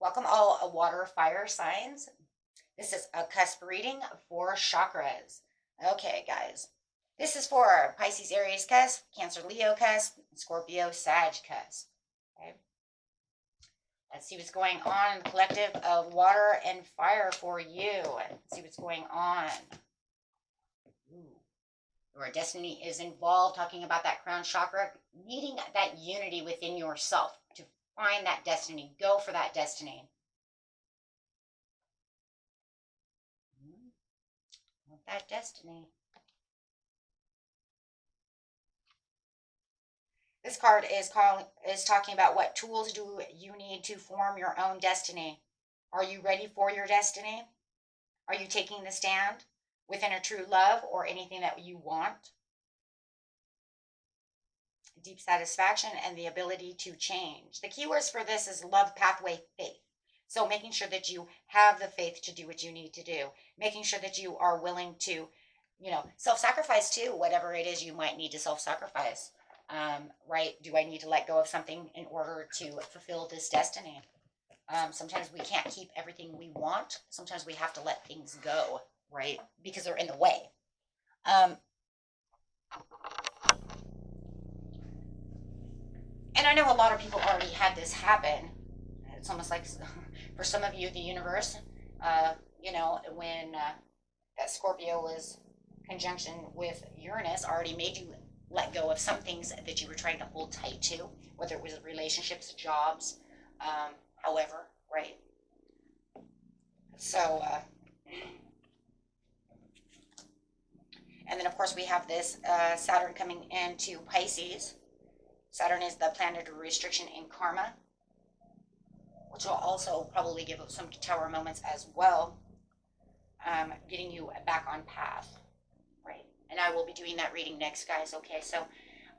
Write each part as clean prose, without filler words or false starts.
Welcome all water fire signs. This is a cusp reading for chakras. Okay, guys. This is for Pisces, Aries cusp, Cancer, Leo cusp, Scorpio, Sag cusp. Okay. Let's see what's going on in the collective of water and fire for you. Let's see what's going on. Ooh. Your destiny is involved, talking about that crown chakra, needing that unity within yourself to find that destiny. Go for that destiny. That destiny. This card is talking about what tools do you need to form your own destiny. Are you ready for your destiny? Are you taking the stand within a true love or anything that you want? Deep satisfaction and the ability to change. The keywords for this is love, pathway, faith. So making sure that you have the faith to do what you need to do, making sure that you are willing to, self-sacrifice too, whatever it is you might need to self-sacrifice. Right? Do I need to let go of something in order to fulfill this destiny? Sometimes we can't keep everything we want. Sometimes we have to let things go, right? Because they're in the way. And I know a lot of people already had this happen. It's almost like, for some of you, the universe, when that Scorpio was conjunction with Uranus, already made you let go of some things that you were trying to hold tight to, whether it was relationships, jobs, however, right? So, and then of course we have this Saturn coming into Pisces. Saturn is the planet of restriction and karma, which will also probably give some tower moments as well, getting you back on path, right? And I will be doing that reading next, guys. Okay, so,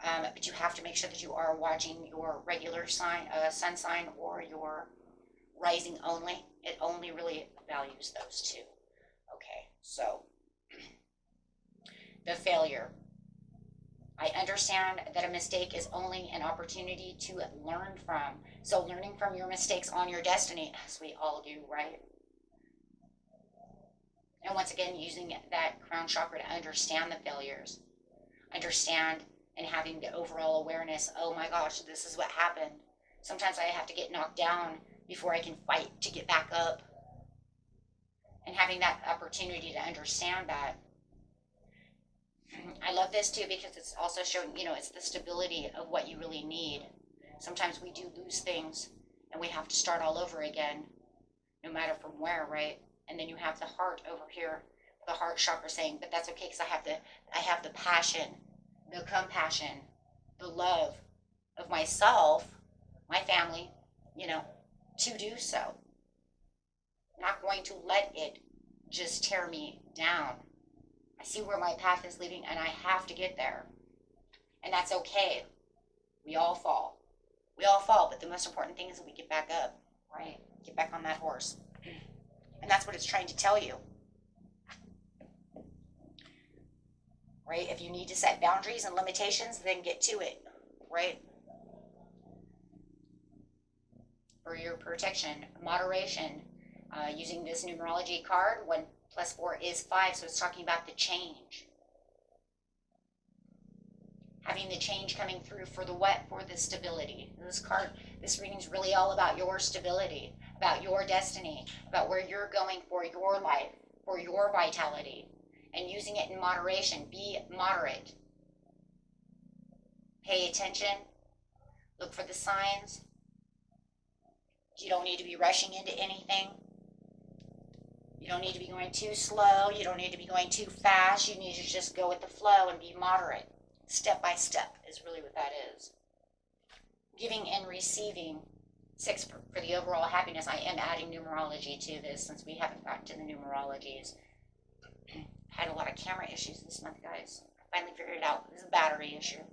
but you have to make sure that you are watching your regular sign, sun sign, or your rising only. It only really values those two. Okay, so the failure. I understand that a mistake is only an opportunity to learn from. So learning from your mistakes on your destiny, as we all do, right? And once again, using that crown chakra to understand the failures, understand and having the overall awareness, oh my gosh, this is what happened. Sometimes I have to get knocked down before I can fight to get back up. And having that opportunity to understand that. I love this too because it's also showing, it's the stability of what you really need. Sometimes we do lose things and we have to start all over again, no matter from where, right? And then you have the heart over here, the heart chakra saying, but that's okay because I have the passion, the compassion, the love of myself, my family, to do so. I'm not going to let it just tear me down. I see where my path is leading and I have to get there. And that's okay. We all fall. We all fall, but the most important thing is that we get back up, right? Get back on that horse. And that's what it's trying to tell you. Right? If you need to set boundaries and limitations, then get to it, right? For your protection, moderation, using this numerology card, 1 + 4 is 5, so it's talking about the change. Having the change coming through for the what? For the stability. This reading is really all about your stability, about your destiny, about where you're going for your life, for your vitality, and using it in moderation. Be moderate. Pay attention. Look for the signs. You don't need to be rushing into anything. You don't need to be going too slow. You don't need to be going too fast. You need to just go with the flow and be moderate. Step by step is really what that is. Giving and receiving. 6 for the overall happiness. I am adding numerology to this since we haven't gotten to the numerologies. Had a lot of camera issues this month, guys. I finally figured it out. It's a battery issue.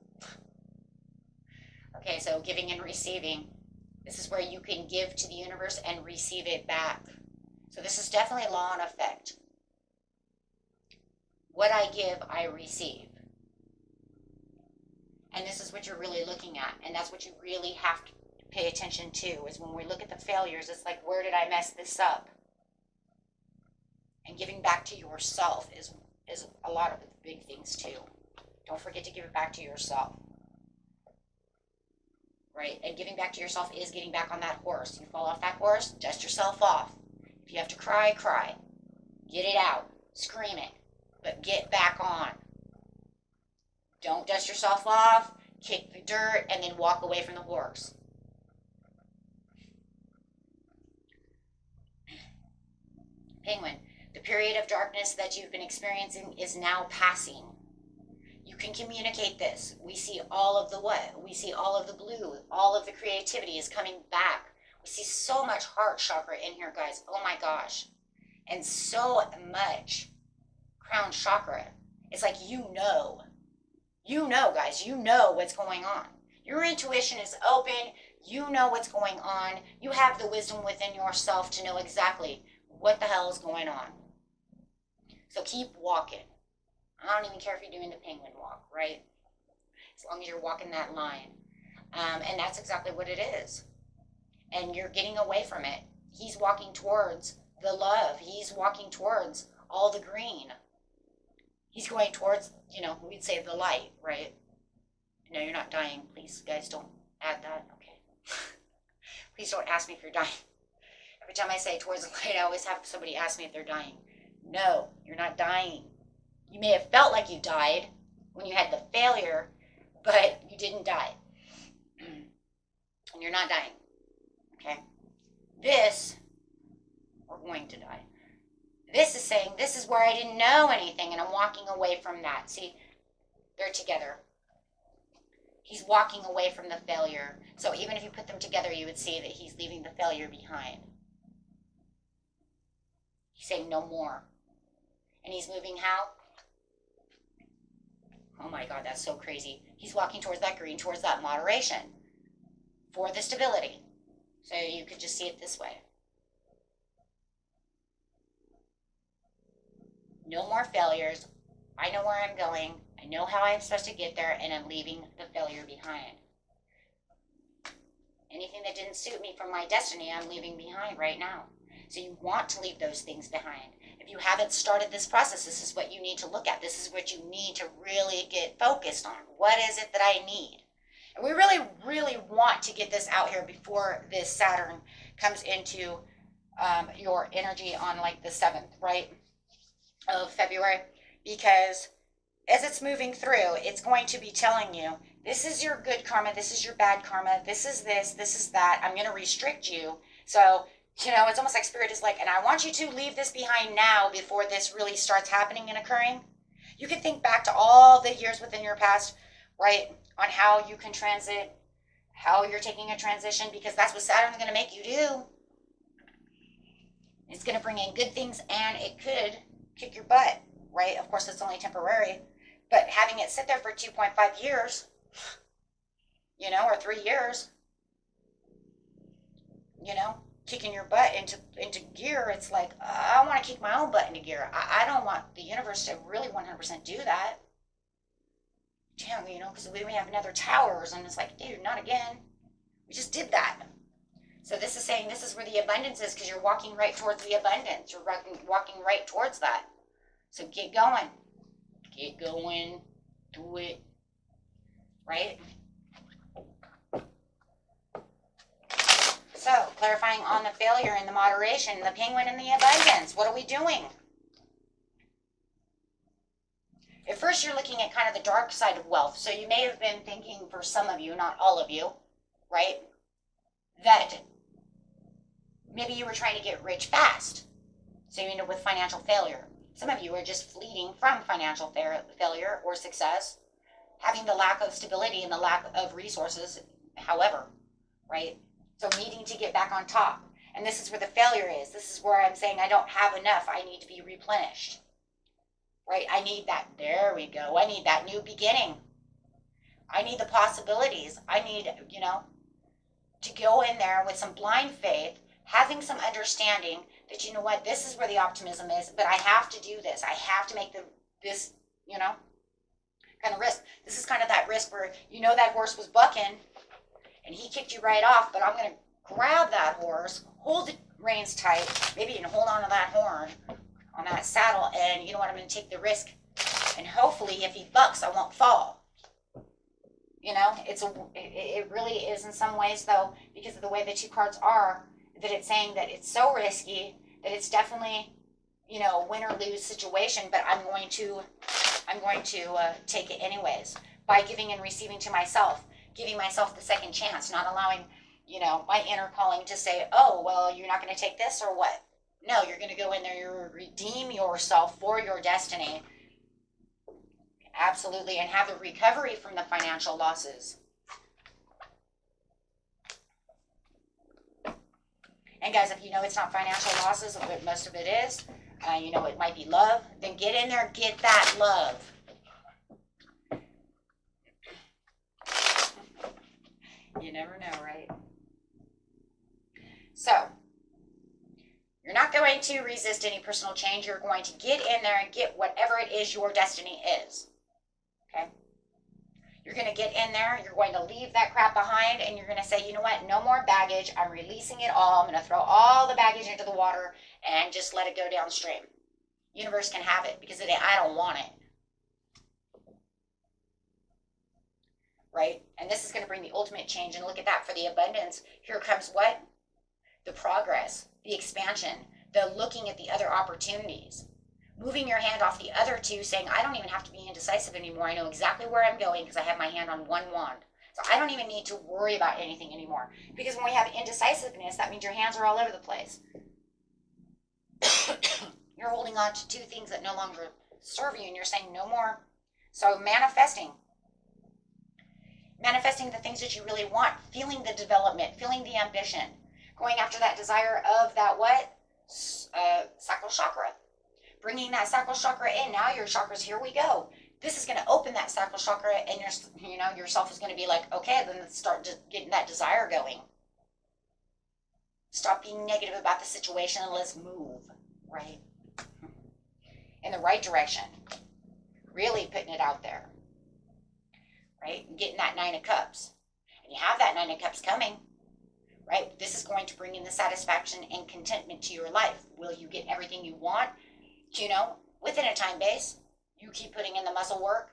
Okay, so giving and receiving. This is where you can give to the universe and receive it back. So this is definitely law and effect. What I give, I receive. And this is what you're really looking at. And that's what you really have to pay attention to is when we look at the failures, it's like, where did I mess this up? And giving back to yourself is a lot of the big things too. Don't forget to give it back to yourself. Right? And giving back to yourself is getting back on that horse. You fall off that horse, dust yourself off. If you have to cry, cry. Get it out. Scream it. But get back on. Don't dust yourself off, kick the dirt, and then walk away from the horse. Penguin, the period of darkness that you've been experiencing is now passing. You can communicate this. We see all of the what? We see all of the blue. All of the creativity is coming back. We see so much heart chakra in here, guys. Oh my gosh. And so much crown chakra. It's like you know. You know, guys. You know what's going on. Your intuition is open. You know what's going on. You have the wisdom within yourself to know exactly what the hell is going on. So keep walking. I don't even care if you're doing the penguin walk, right? As long as you're walking that line. And that's exactly what it is. And you're getting away from it. He's walking towards the love. He's walking towards all the green. He's going towards, we'd say the light, right? No, you're not dying. Please, guys, don't add that. Okay. Please don't ask me if you're dying. Every time I say towards the light, I always have somebody ask me if they're dying. No, you're not dying. You may have felt like you died when you had the failure, but you didn't die. And you're not dying. Okay? This, we're going to die. This is saying, this is where I didn't know anything, and I'm walking away from that. See, they're together. He's walking away from the failure. So even if you put them together, you would see that he's leaving the failure behind. He's saying no more. And he's moving how? Oh my God, that's so crazy. He's walking towards that green, towards that moderation for the stability. So you could just see it this way. No more failures. I know where I'm going. I know how I'm supposed to get there, and I'm leaving the failure behind. Anything that didn't suit me from my destiny, I'm leaving behind right now. So you want to leave those things behind. If you haven't started this process, this is what you need to look at. This is what you need to really get focused on. What is it that I need? And we really, really want to get this out here before this Saturn comes into your energy on like the 7th, right, of February. Because as it's moving through, it's going to be telling you, this is your good karma, this is your bad karma, this is that. I'm going to restrict you. So, it's almost like Spirit is like, and I want you to leave this behind now before this really starts happening and occurring. You can think back to all the years within your past, right, on how you can transit, how you're taking a transition, because that's what Saturn's going to make you do. It's going to bring in good things, and it could kick your butt, right? Of course, it's only temporary, but having it sit there for 2.5 years, or 3 years, kicking your butt into gear, it's like, I want to kick my own butt into gear. I don't want the universe to really 100% do that. Damn, because we have another towers, and it's like, dude, not again. We just did that. So this is saying this is where the abundance is, because you're walking right towards the abundance. You're walking right towards that. So get going. Get going. Do it. Right? So, clarifying on the failure and the moderation, the penguin and the abundance. What are we doing? At first, you're looking at kind of the dark side of wealth. So you may have been thinking, for some of you, not all of you, right, that maybe you were trying to get rich fast. So you end up with financial failure. Some of you are just fleeing from financial failure or success, having the lack of stability and the lack of resources, however, right? So needing to get back on top. And this is where the failure is. This is where I'm saying I don't have enough. I need to be replenished. Right? I need that. There we go. I need that new beginning. I need the possibilities. I need, to go in there with some blind faith, having some understanding that, you know what, this is where the optimism is, but I have to do this. I have to make this, kind of risk. This is kind of that risk where, that horse was bucking, and he kicked you right off, but I'm going to grab that horse, hold the reins tight, maybe even hold on to that horn, on that saddle, and you know what, I'm going to take the risk, and hopefully if he bucks, I won't fall. You know, it really is in some ways, though, because of the way the two cards are, that it's saying that it's so risky that it's definitely, you know, win or lose situation, but I'm going to take it anyways, by giving and receiving to myself, giving myself the second chance, not allowing, you know, my inner calling to say, oh, well, you're not going to take this or what? No, you're going to go in there, you redeem yourself for your destiny. Absolutely, and have the recovery from the financial losses. And guys, if you know it's not financial losses, but most of it is, you know, it might be love, then get in there, get that love. You never know, right? So, you're not going to resist any personal change. You're going to get in there and get whatever it is your destiny is. Okay? You're going to get in there. You're going to leave that crap behind, and you're going to say, you know what? No more baggage. I'm releasing it all. I'm going to throw all the baggage into the water and just let it go downstream. Universe can have it because I don't want it. Right? And this is going to bring the ultimate change. And look at that. For the abundance, here comes what? The progress, the expansion, the looking at the other opportunities. Moving your hand off the other two, saying, I don't even have to be indecisive anymore. I know exactly where I'm going because I have my hand on one wand. So I don't even need to worry about anything anymore. Because when we have indecisiveness, that means your hands are all over the place. You're holding on to two things that no longer serve you, and you're saying no more. So manifesting the things that you really want, feeling the development, feeling the ambition, going after that desire of that what? Sacral chakra. Bringing that sacral chakra in. Now your chakras, here we go. This is going to open that sacral chakra, and yourself is going to be like, okay, then let's start getting that desire going. Stop being negative about the situation and let's move, right? In the right direction. Really putting it out there. Right? And getting that 9 of Cups. And you have that 9 of Cups coming. Right? This is going to bring in the satisfaction and contentment to your life. Will you get everything you want? You know, within a time base. You keep putting in the muscle work.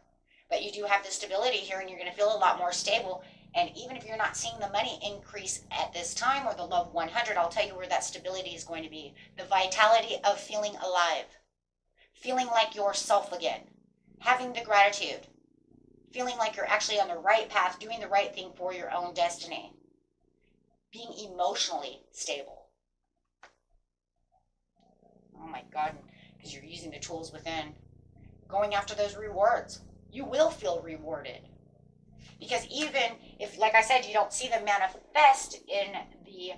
But you do have the stability here, and you're going to feel a lot more stable. And even if you're not seeing the money increase at this time, or the love 100, I'll tell you where that stability is going to be. The vitality of feeling alive. Feeling like yourself again. Having the gratitude. Feeling like you're actually on the right path, doing the right thing for your own destiny. Being emotionally stable. Oh my God, because you're using the tools within. Going after those rewards. You will feel rewarded. Because even if, like I said, you don't see them manifest in the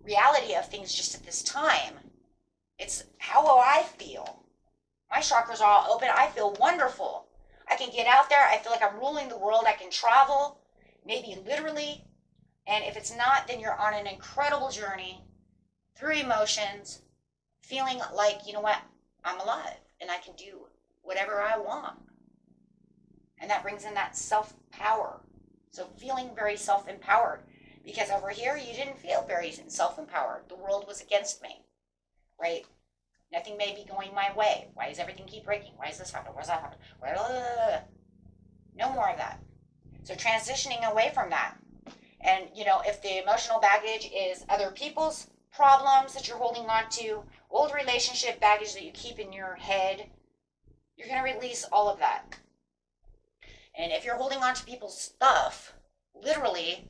reality of things just at this time, it's how will I feel? My chakras are all open. I feel wonderful. I can get out there. I feel like I'm ruling the world. I can travel, maybe literally. And if it's not, then you're on an incredible journey through emotions, feeling like, you know what, I'm alive and I can do whatever I want. And that brings in that self-power. So feeling very self-empowered. Because over here, you didn't feel very self-empowered. The world was against me, right? Nothing may be going my way. Why does everything keep breaking? Why is this happening? Why is that happening? No more of that. So transitioning away from that. And, you know, if the emotional baggage is other people's problems that you're holding on to, old relationship baggage that you keep in your head, you're going to release all of that. And if you're holding on to people's stuff, literally,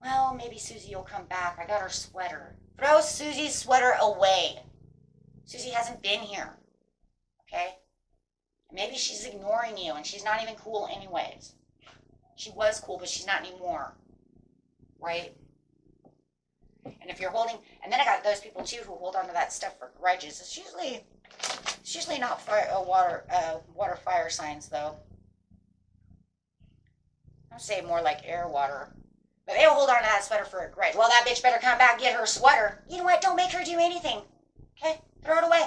well, maybe Susie will come back. I got her sweater. Throw Susie's sweater away. Susie hasn't been here. Okay? Maybe she's ignoring you and she's not even cool anyways. She was cool, but she's not anymore. Right? And if you're holding, and then I got those people too who hold on to that stuff for grudges. It's usually not water fire signs though. I'd say more like air water. But they'll hold on to that sweater for a grudge. Well, that bitch better come back and get her sweater. You know what? Don't make her do anything. Okay? Throw it away.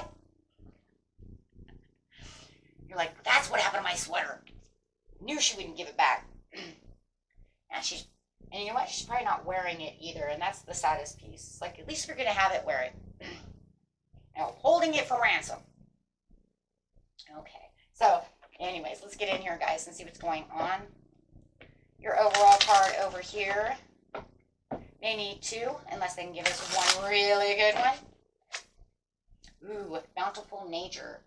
You're like, that's what happened to my sweater. Knew she wouldn't give it back. And you know what? She's probably not wearing it either, and that's the saddest piece. It's like, at least you're going to have it wearing. Now, holding it for ransom. Okay, so anyways, let's get in here, guys, and see what's going on. Your overall card over here. They need two, unless they can give us one really good one. Ooh, bountiful nature.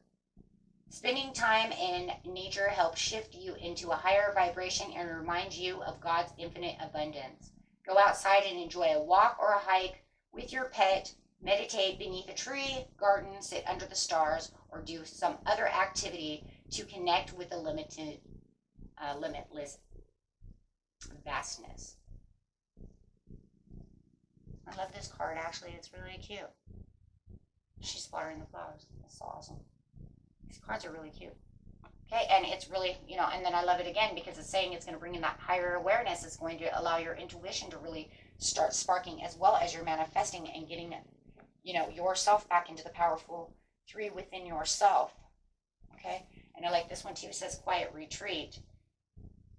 Spending time in nature helps shift you into a higher vibration and remind you of God's infinite abundance. Go outside and enjoy a walk or a hike with your pet. Meditate beneath a tree, garden, sit under the stars, or do some other activity to connect with the limitless vastness. I love this card, actually. It's really cute. She's watering the flowers. That's awesome. These cards are really cute. Okay, and it's really, and then I love it again because it's saying it's going to bring in that higher awareness. It's going to allow your intuition to really start sparking, as well as you're manifesting and getting, yourself back into the powerful 3 within yourself. Okay, and I like this one too. It says quiet retreat.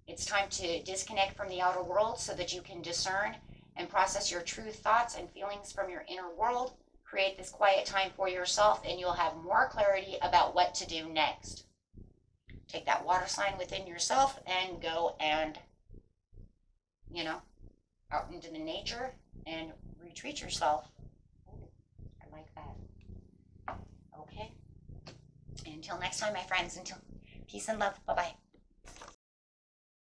It's time to disconnect from the outer world so that you can discern and process your true thoughts and feelings from your inner world. Create this quiet time for yourself, and you'll have more clarity about what to do next. Take that water sign within yourself and go and, out into the nature and retreat yourself. I like that. Okay. Until next time, my friends, peace and love. Bye-bye.